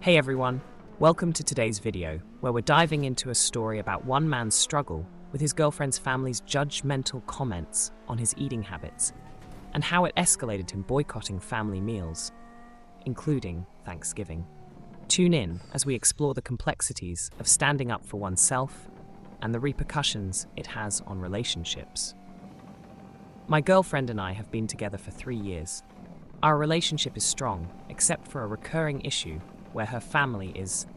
Hey everyone, welcome to today's video, where we're diving into a story about one man's struggle with his girlfriend's family's judgmental comments on his eating habits, and how it escalated him boycotting family meals, including Thanksgiving. Tune in as we explore the complexities of standing up for oneself and the repercussions it has on relationships. My girlfriend and I have been together for 3 years. Our relationship is strong, except for a recurring issue where her family is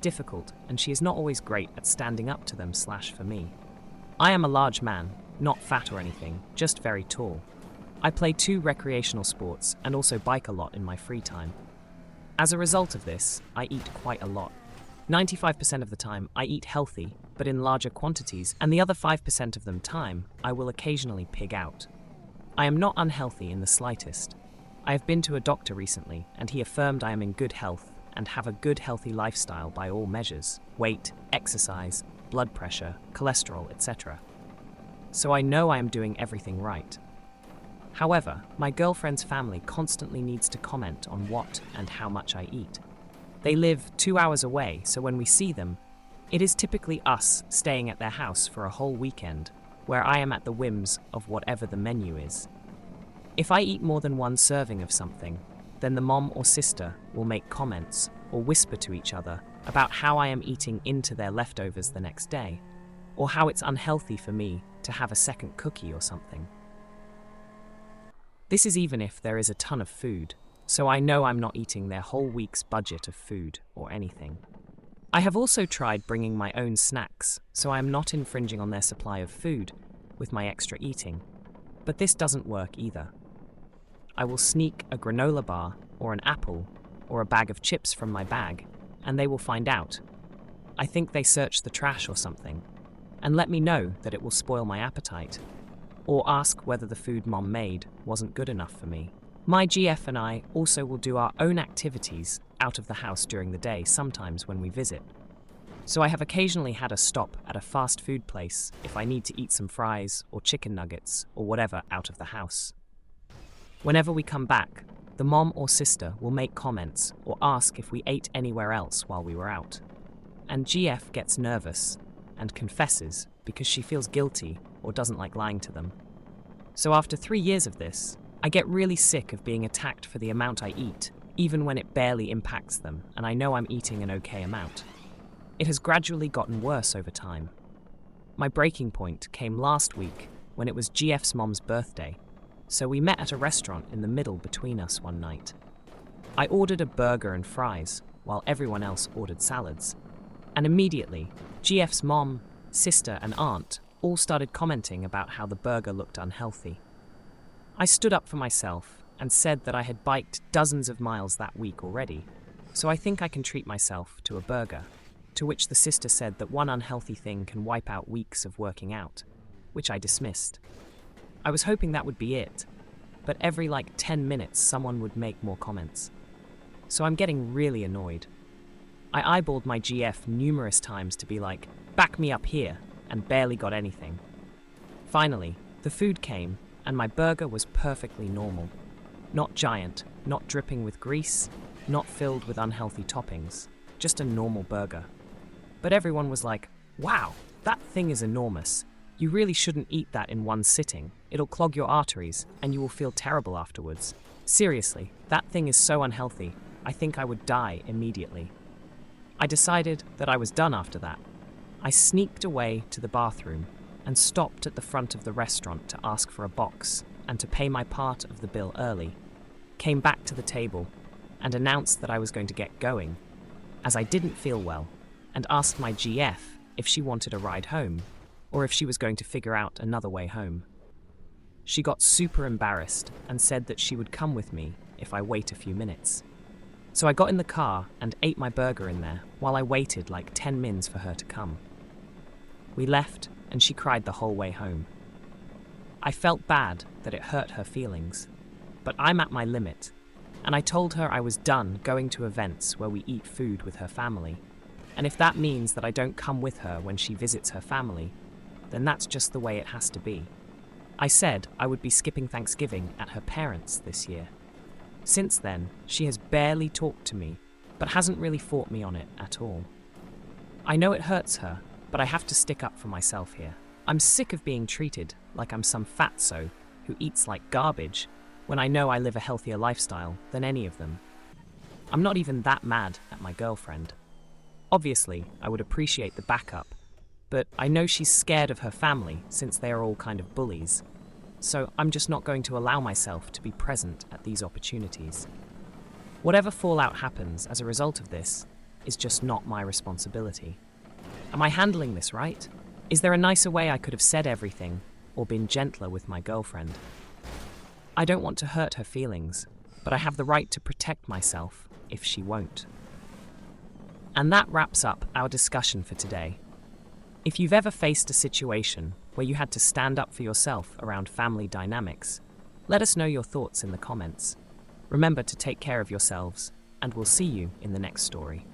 difficult and she is not always great at standing up to them / for me. I am a large man, not fat or anything, just very tall. I play 2 recreational sports and also bike a lot in my free time. As a result of this, I eat quite a lot. 95% of the time, I eat healthy, but in larger quantities, and the other 5% of the time, I will occasionally pig out. I am not unhealthy in the slightest. I have been to a doctor recently, and he affirmed I am in good health and have a good healthy lifestyle by all measures: weight, exercise, blood pressure, cholesterol, etc. So I know I am doing everything right. However, my girlfriend's family constantly needs to comment on what and how much I eat. They live 2 hours away, so when we see them, it is typically us staying at their house for a whole weekend, where I am at the whims of whatever the menu is. If I eat more than 1 serving of something, then the mom or sister will make comments or whisper to each other about how I am eating into their leftovers the next day, or how it's unhealthy for me to have a second cookie or something. This is even if there is a ton of food, so I know I'm not eating their whole week's budget of food or anything. I have also tried bringing my own snacks, so I am not infringing on their supply of food with my extra eating, but this doesn't work either. I will sneak a granola bar or an apple or a bag of chips from my bag, and they will find out. I think they search the trash or something, and let me know that it will spoil my appetite, or ask whether the food mom made wasn't good enough for me. My GF and I also will do our own activities out of the house during the day, sometimes when we visit. So I have occasionally had a stop at a fast food place if I need to eat some fries or chicken nuggets or whatever out of the house. Whenever we come back, the mom or sister will make comments or ask if we ate anywhere else while we were out. And GF gets nervous and confesses because she feels guilty or doesn't like lying to them. So after 3 years of this, I get really sick of being attacked for the amount I eat, even when it barely impacts them and I know I'm eating an okay amount. It has gradually gotten worse over time. My breaking point came last week when it was GF's mom's birthday, so we met at a restaurant in the middle between us one night. I ordered a burger and fries, while everyone else ordered salads. And immediately, GF's mom, sister and aunt all started commenting about how the burger looked unhealthy. I stood up for myself and said that I had biked dozens of miles that week already, so I think I can treat myself to a burger, to which the sister said that one unhealthy thing can wipe out weeks of working out, which I dismissed. I was hoping that would be it, but every 10 minutes someone would make more comments. So I'm getting really annoyed. I eyeballed my GF numerous times to be like, back me up here, and barely got anything. Finally, the food came, and my burger was perfectly normal. Not giant, not dripping with grease, not filled with unhealthy toppings, just a normal burger. But everyone was like, wow, that thing is enormous. You really shouldn't eat that in one sitting. It'll clog your arteries, and you will feel terrible afterwards. Seriously, that thing is so unhealthy, I think I would die immediately. I decided that I was done after that. I sneaked away to the bathroom and stopped at the front of the restaurant to ask for a box and to pay my part of the bill early, came back to the table and announced that I was going to get going, as I didn't feel well, and asked my GF if she wanted a ride home, or if she was going to figure out another way home. She got super embarrassed and said that she would come with me if I wait a few minutes. So I got in the car and ate my burger in there while I waited 10 mins for her to come. We left and she cried the whole way home. I felt bad that it hurt her feelings, but I'm at my limit, and I told her I was done going to events where we eat food with her family, and if that means that I don't come with her when she visits her family, then that's just the way it has to be. I said I would be skipping Thanksgiving at her parents' this year. Since then, she has barely talked to me but hasn't really fought me on it at all. I know it hurts her, but I have to stick up for myself here. I'm sick of being treated like I'm some fatso who eats like garbage when I know I live a healthier lifestyle than any of them. I'm not even that mad at my girlfriend. Obviously, I would appreciate the backup, but I know she's scared of her family since they are all kind of bullies. So I'm just not going to allow myself to be present at these opportunities. Whatever fallout happens as a result of this is just not my responsibility. Am I handling this right? Is there a nicer way I could have said everything or been gentler with my girlfriend? I don't want to hurt her feelings, but I have the right to protect myself if she won't. And that wraps up our discussion for today. If you've ever faced a situation where you had to stand up for yourself around family dynamics, let us know your thoughts in the comments. Remember to take care of yourselves, and we'll see you in the next story.